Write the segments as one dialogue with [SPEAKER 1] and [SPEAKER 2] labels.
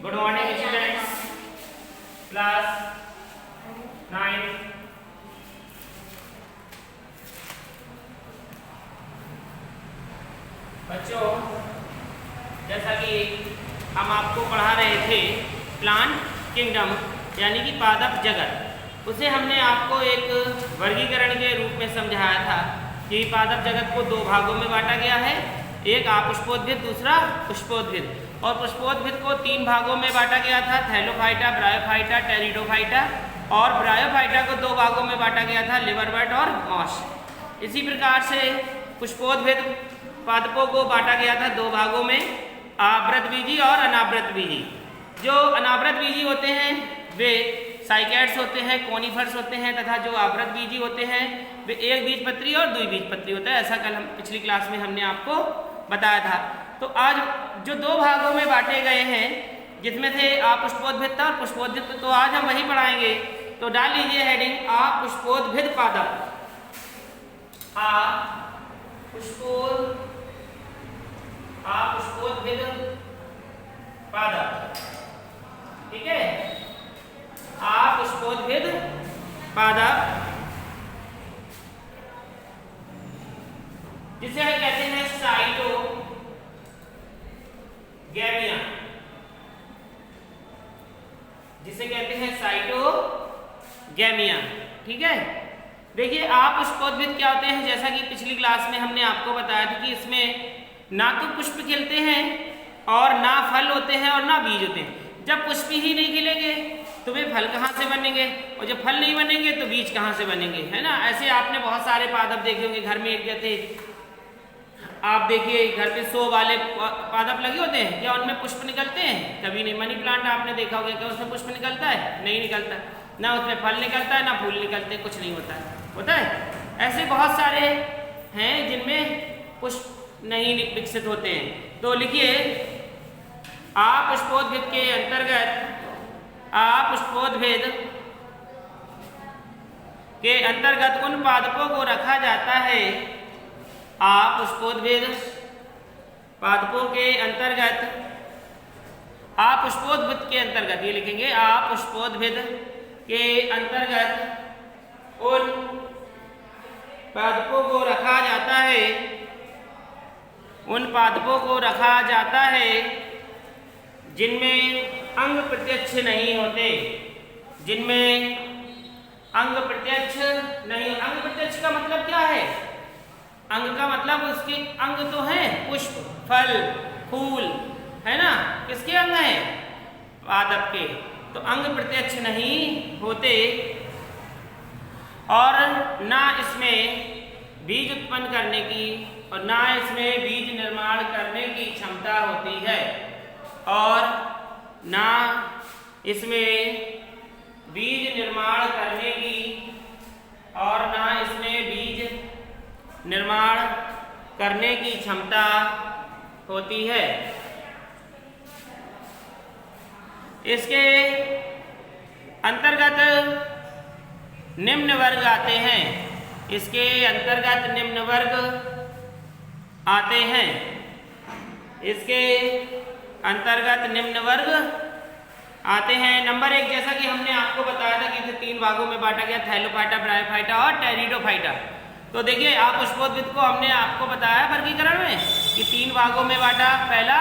[SPEAKER 1] Good morning students, class 9। बच्चों, जैसा कि हम आपको पढ़ा रहे थे प्लांट किंगडम यानी कि पादप जगत, उसे हमने आपको एक वर्गीकरण के रूप में समझाया था कि पादप जगत को दो भागों में बांटा गया है, एक अपुष्पोद्भिद, दूसरा पुष्पोद्भिद। और पुष्पोद्भिद को तीन भागों में बांटा गया था, थैलोफाइटा, ब्रायोफाइटा, टेरिडोफाइटा। और ब्रायोफाइटा को दो भागों में बांटा गया था, लिवरवर्ट और मॉस। इसी प्रकार से पुष्पोद्भिद पादपों को बांटा गया था दो भागों में, आवृतबीजी और अनावृतबीजी। जो अनावृतबीजी होते हैं वे साइकैड्स होते हैं, कोनिफर्स होते हैं, तथा जो आवृतबीजी होते हैं वे एक बीजपत्री और द्विबीजपत्री होता है। ऐसा कल हम पिछली क्लास में हमने आपको बताया था। तो आज जो दो भागों में बांटे गए हैं, जिसमें से अपुष्पोद्भिद था और पुष्पोद्भिद, तो आज हम वही पढ़ाएंगे। तो डाल लीजिए हेडिंग अपुष्पोद्भिद पादप। अपुष्पोद्भिद पादप, ठीक है। अपुष्पोद्भिद पादप जिसे हम कहते हैं साइटोगैमिया, जिसे कहते हैं साइटोगैमिया, ठीक है। देखिए अपुष्पोद्भिद क्या होते हैं, जैसा कि पिछली क्लास में हमने आपको बताया था कि इसमें ना तो पुष्प खिलते हैं और ना फल होते हैं और ना बीज होते हैं। जब पुष्प ही नहीं खिलेंगे तो वे फल कहाँ से बनेंगे, और जब फल नहीं बनेंगे तो बीज कहाँ से बनेंगे, है ना। ऐसे आपने बहुत सारे पादप देखे होंगे घर में। एक जैसे आप देखिए घर पे 100 वाले पादप लगे होते हैं, क्या उनमें पुष्प निकलते हैं? कभी नहीं। मनी प्लांट आपने देखा होगा, क्या उसमें पुष्प निकलता है? नहीं निकलता। ना उसमें फल निकलता है, ना फूल निकलते, कुछ नहीं होता है। होता है ऐसे बहुत सारे हैं जिनमें पुष्प नहीं विकसित होते हैं। तो लिखिए अपुष्पोद्भिद के अंतर्गत, अपुष्पोद्भिद के अंतर्गत उन पादपों को रखा जाता है, अपुष्पोद्भिद पादपों के अंतर्गत, अपुष्पोद्भिद के अंतर्गत, ये लिखेंगे अपुष्पोद्भिद के अंतर्गत उन पादपों को रखा जाता है, उन पादपों को रखा जाता है जिनमें अंग प्रत्यक्ष नहीं होते, जिनमें अंग प्रत्यक्ष नहीं। अंग प्रत्यक्ष का मतलब क्या है? अंग का मतलब उसके अंग तो हैं, पुष्प, फल, फूल, है ना। किसके अंग हैं? पादप के। तो अंग प्रत्यक्ष नहीं होते और ना इसमें बीज उत्पन्न करने की और ना इसमें बीज निर्माण करने की क्षमता होती है, और ना इसमें बीज निर्माण करने की और ना इसमें बीज निर्माण करने की क्षमता होती है। इसके अंतर्गत निम्न वर्ग आते हैं, इसके अंतर्गत निम्न वर्ग आते हैं, इसके अंतर्गत निम्न वर्ग आते हैं। नंबर 1, जैसा कि हमने आपको बताया था कि इसे तीन भागों में बांटा गया, थैलोफाइटा, ब्रायोफाइटा और टेरिडोफाइटा। तो देखिए अपुष्पोद्भिद को हमने आपको बताया वर्गीकरण में कि तीन भागों में बांटा, पहला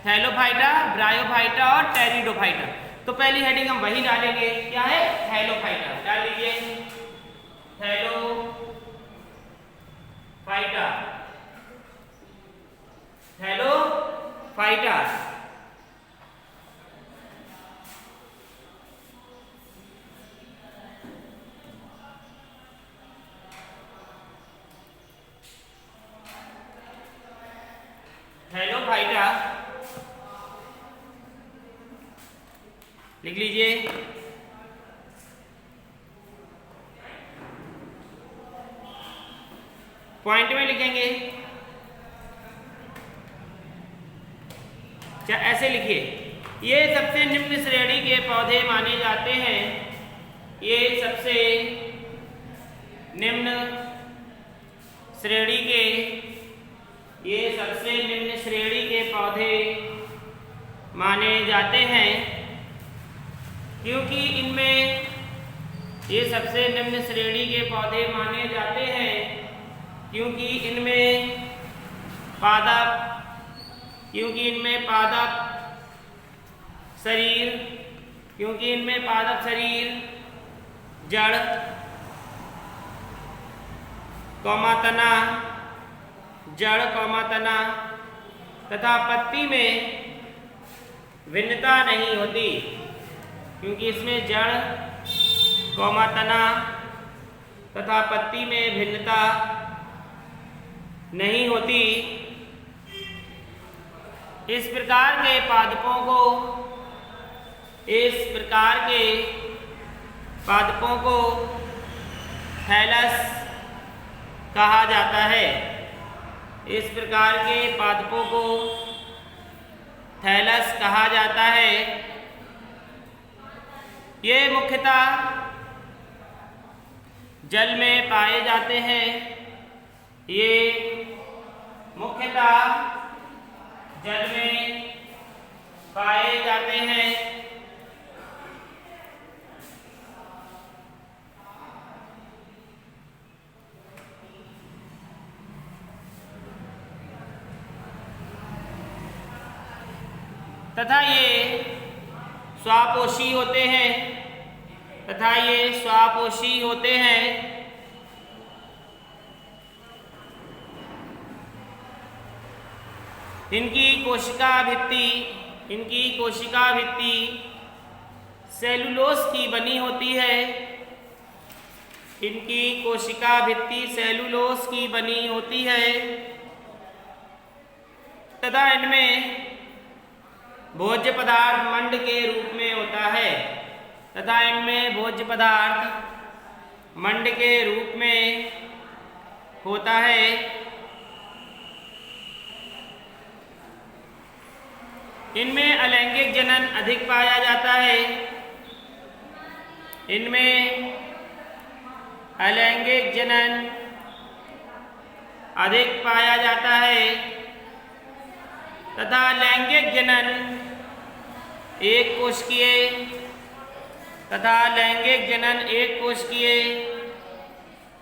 [SPEAKER 1] थैलोफाइटा, ब्रायोफाइटा और टेरिडोफाइटा। तो पहली हेडिंग हम वही डालेंगे, क्या है? थैलोफाइटा। डाल लीजिए थैलोफाइटा, थैलोफाइटा। थैलोफाइटा लिख लीजिए। पॉइंट में लिखेंगे, ऐसे लिखिए। ये सबसे निम्न श्रेणी के पौधे माने जाते हैं, ये सबसे निम्न श्रेणी के, ये सबसे निम्न श्रेणी के पौधे माने जाते हैं, क्योंकि इनमें ये सबसे निम्न श्रेणी के पौधे माने जाते हैं, क्योंकि इनमें पादप शरीर, जड़, तना तथा पत्ती में भिन्नता नहीं होती, क्योंकि इसमें जड़, तना तथा पत्ती में भिन्नता नहीं होती। इस प्रकार के पादपों को थैलस कहा जाता है। इस प्रकार के पादपों को थैलस कहा जाता है। ये मुख्यतः जल में पाए जाते हैं। तथा ये स्वापोषी होते हैं। इनकी कोशिका भित्ति सेलुलोज की बनी होती है। तथा इनमें भोज्य पदार्थ मंड के रूप में होता है। इनमें अलैंगिक जनन अधिक पाया जाता है। तथा लैंगिक जनन एक कोशिकीय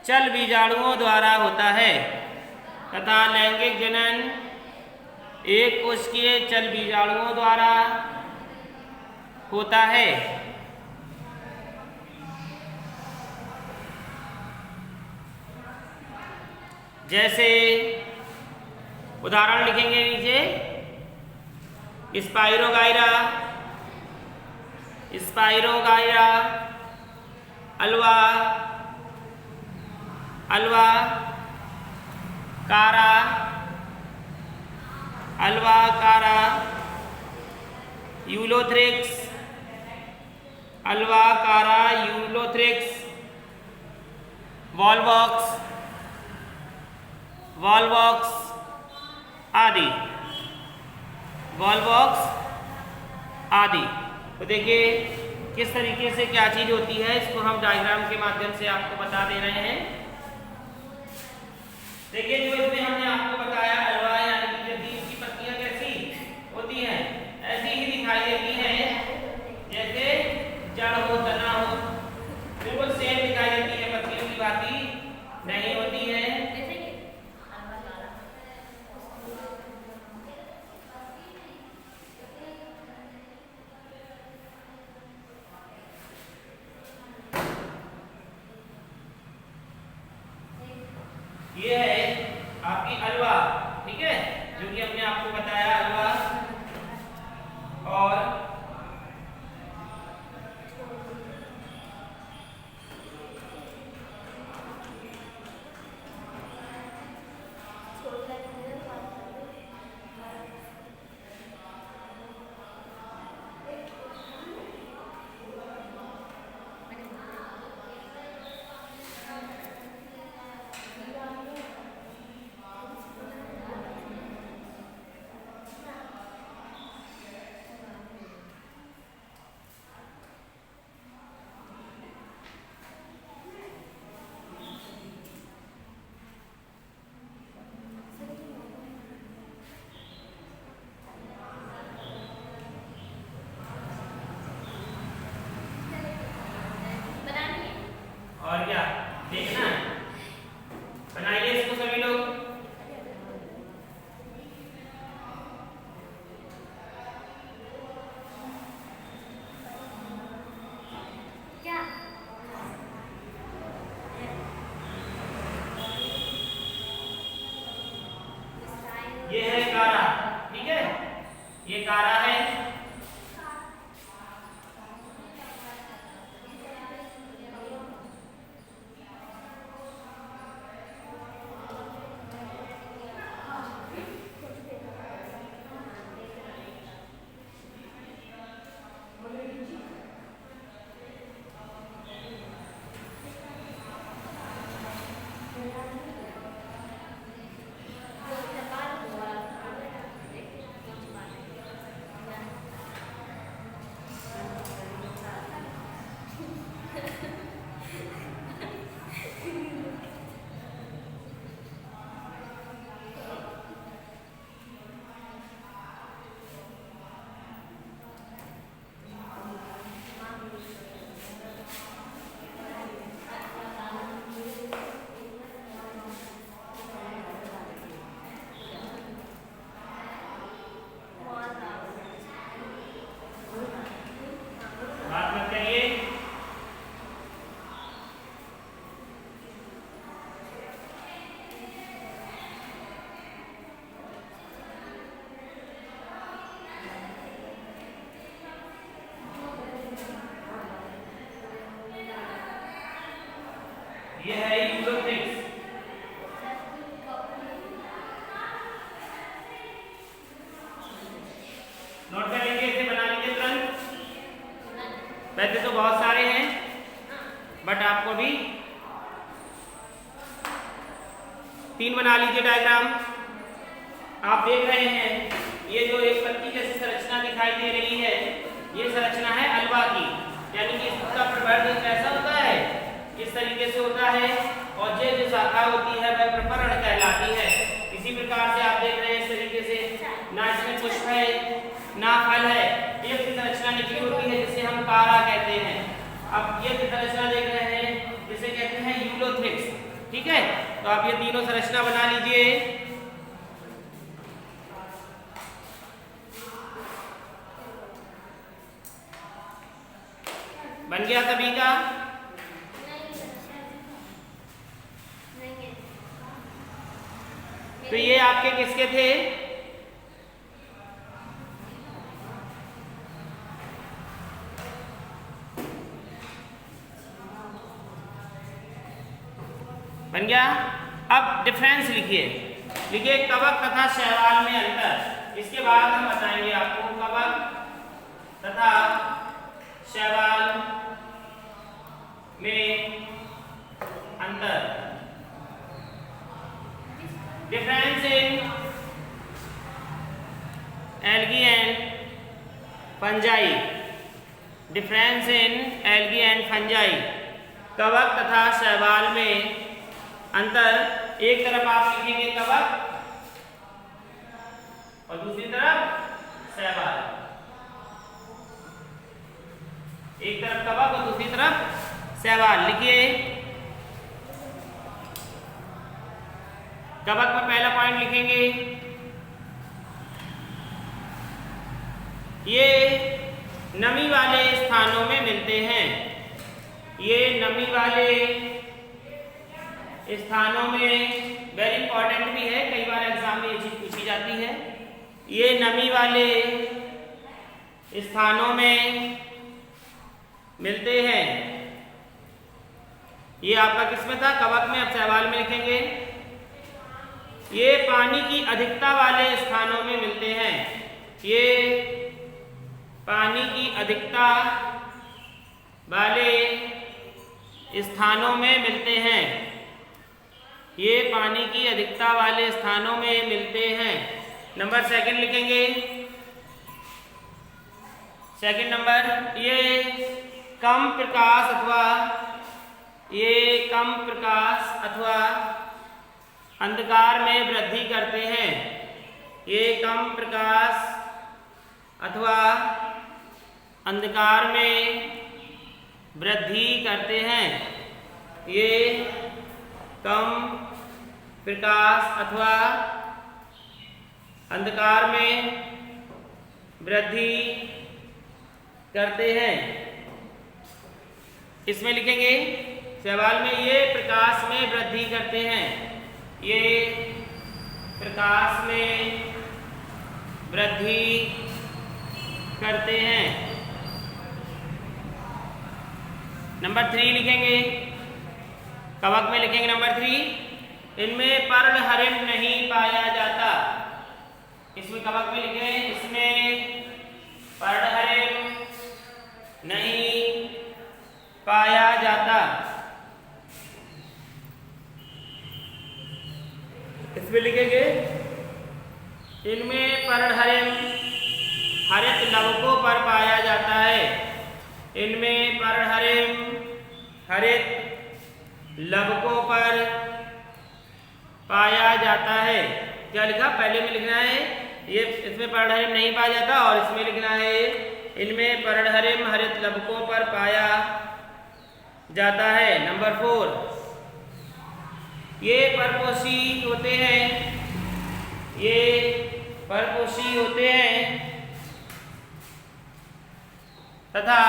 [SPEAKER 1] चल बीजाणुओं द्वारा होता है। जैसे उदाहरण लिखेंगे नीचे, स्पाइरोगाइरा, अल्वा कारा, यूलोथ्रिक्स, वॉलवॉक्स आदि। तो देखिए किस तरीके से क्या चीज होती है, इसको हम डायग्राम के माध्यम से आपको बता दे रहे हैं। देखिए जो इसमें हमने आपको बताया अलवा यानी कि जल्दी इसकी पत्तियां कैसी होती हैं, ऐसी ही दिखाई देती हैं जैसे जड़ हो, तना हो, बिल्कुल सेम दिखाई देती है, पत्तियों की भांति नहीं होती है। ये है आपकी अलवा, ठीक है, जो कि हमने आपको बताया अलवा। और तारा है। ये है यूलोथ्रिक्स। नोट कर लीजिए, इसे बना लीजिए तुरंत। वैसे तो बहुत सारे हैं बट आपको भी 3 बना लीजिए डायग्राम। आप देख रहे हैं ये जो एक पत्ती जैसी संरचना दिखाई दे रही है, ये संरचना है अल्वा की, यानी कि इसका प्रवर्धन कैसा होता है, इस तरीके से होता है, और ये जो शाखा होती है वह प्रपर्ण कहलाती है। इसी प्रकार से आप देख रहे हैं इस तरीके से ना इसमें पुष्प है ना फल है, एक संरचना निकली होती है जिसे हम कारा कहते हैं। अब ये संरचना देख रहे हैं जिसे कहते हैं यूलोथ्रिक्स, ठीक है। तो आप ये तीनों संरचना बना लीजिए। बन गया सभी का? तो ये आपके किसके थे? बन गया। अब डिफरेंस लिखिए, लिखिए कवक तथा शैवाल में अंतर। इसके बाद हम बताएंगे आपको कवक तथा शैवाल में अंतर। Difference in algae and fungi. Difference in algae and fungi, कवक तथा शैवाल में अंतर। एक तरफ आप लिखेंगे कवक और दूसरी तरफ शैवाल। एक तरफ कवक और दूसरी तरफ शैवाल। लिखिए कवक में पहला पॉइंट लिखेंगे, ये नमी वाले स्थानों में मिलते हैं। ये नमी वाले स्थानों में, वेरी इंपॉर्टेंट भी है, कई बार एग्जाम में ये चीज पूछी जाती है। ये नमी वाले स्थानों में मिलते हैं। ये आपका किसमें था? कवक में। अब शैवाल में लिखेंगे, ये पानी की अधिकता वाले स्थानों में मिलते हैं। ये पानी की अधिकता वाले स्थानों में मिलते हैं। ये पानी की अधिकता वाले स्थानों में मिलते हैं। नंबर सेकंड लिखेंगे, सेकंड नंबर, ये कम प्रकाश अथवा अंधकार में वृद्धि करते हैं। ये कम प्रकाश अथवा अंधकार में वृद्धि करते हैं। ये कम प्रकाश अथवा अंधकार में वृद्धि करते हैं। इसमें लिखेंगे शैवाल में, ये प्रकाश में वृद्धि करते हैं। ये प्रकाश में वृद्धि करते हैं। नंबर 3 लिखेंगे, कवक में लिखेंगे नंबर 3, इनमें पर्णहरिण नहीं पाया जाता। इसमें कवक में लिखें, इसमें पर्णहरिण नहीं पाया जाता। इसमें लिखेंगे, इनमें पर्णहरिण हरित लवकों पर पाया जाता है। इनमें पर्णहरिण हरित लवकों पर पाया जाता है। क्या लिखा, पहले में लिखना है ये इसमें पर्णहरिण नहीं पाया जाता, और इसमें लिखना है इनमें पर्णहरिण हरित लवकों पर पाया जाता है। नंबर 4, ये परपोषी होते हैं, ये परपोषी होते हैं तथा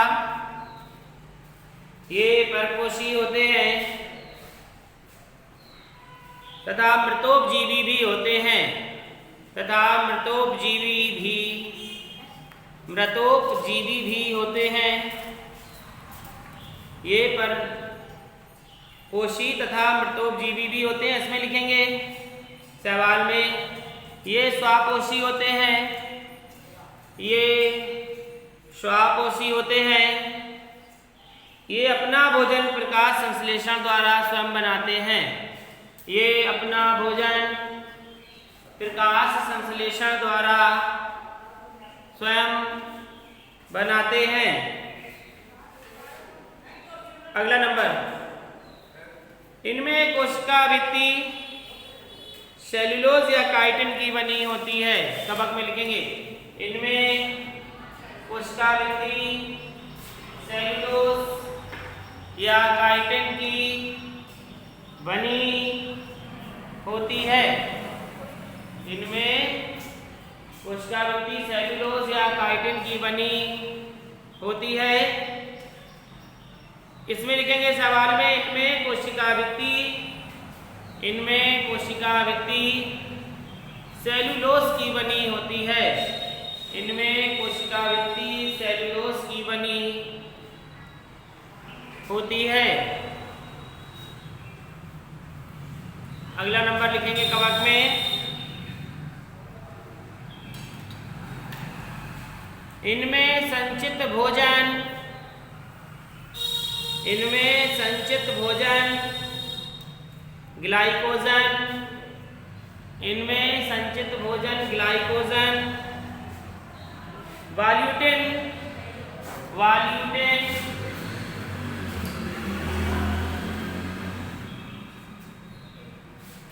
[SPEAKER 1] ये परपोषी होते हैं तथा मृतोपजीवी भी होते हैं, तथा मृतोपजीवी भी होते हैं। ये परपोषी तथा मृतोपजीवी भी होते हैं। इसमें लिखेंगे सवाल में, ये स्वापोषी होते हैं, ये स्वापोषी होते हैं। ये अपना भोजन प्रकाश संश्लेषण द्वारा स्वयं बनाते हैं। ये अपना भोजन प्रकाश संश्लेषण द्वारा स्वयं बनाते हैं। अगला नंबर, इनमें कोशिका भित्ति सेल्यूलोज या काइटिन की बनी होती है। कवक में लिखेंगे, इनमें कोशिका भित्ति सेल्यूलोज या काइटिन की बनी होती है। इनमें कोशिका भित्ति सेल्यूलोज या काइटिन की बनी होती है। इसमें लिखेंगे सवाल में, इनमें कोशिका भित्ति सेल्यूलोज की बनी होती है। इनमें कोशिका भित्ति सेल्यूलोज की बनी होती है। अगला नंबर लिखेंगे कवक में, इनमें संचित भोजन ग्लाइकोजन, इनमें संचित भोजन ग्लाइकोजन, वॉल्यूटिन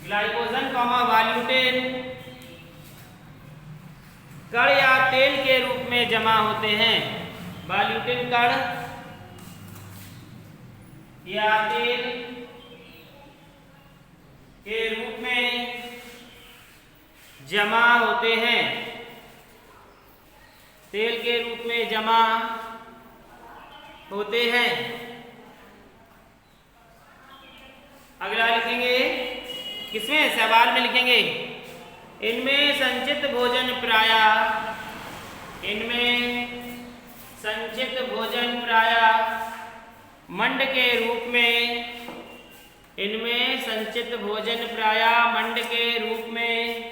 [SPEAKER 1] ग्लाइकोजन वॉल्यूटिन कण या तेल के रूप में जमा होते हैं। वॉल्यूटिन कण या तेल के रूप में जमा होते हैं। तेल के रूप में जमा होते हैं। अगला लिखेंगे, किसमें सवाल में लिखेंगे, इनमें संचित भोजन मंड के रूप में, इनमें संचित भोजन प्रायः मंड के रूप में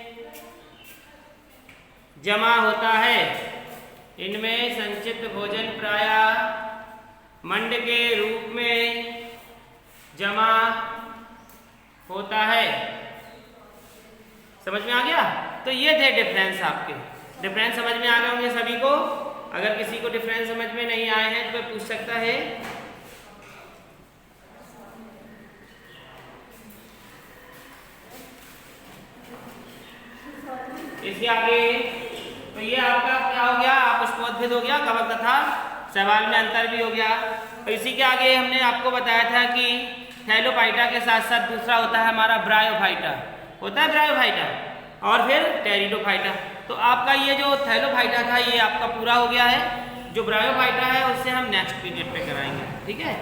[SPEAKER 1] जमा होता है। इनमें संचित भोजन प्रायः मंड के रूप में जमा होता है। समझ में आ गया? तो ये थे डिफरेंस, आपके डिफरेंस समझ में आ गए होंगे सभी को। अगर किसी को डिफरेंस समझ में नहीं आए हैं तो वह पूछ सकता है। इसके आगे तो ये आपका क्या हो गया, पुष्पोद्भिद हो गया, कवक तथा सवाल में अंतर भी हो गया। और इसी के आगे हमने आपको बताया था कि थैलोफाइटा के साथ साथ दूसरा होता है हमारा ब्रायोफाइटा, होता है ब्रायोफाइटा, और फिर टेरिडोफाइटा। तो आपका ये जो थैलोफाइटा था ये आपका पूरा हो गया है। जो ब्रायोफाइटा है उससे हम नेक्स्ट पीरियड पे कराएंगे, ठीक है।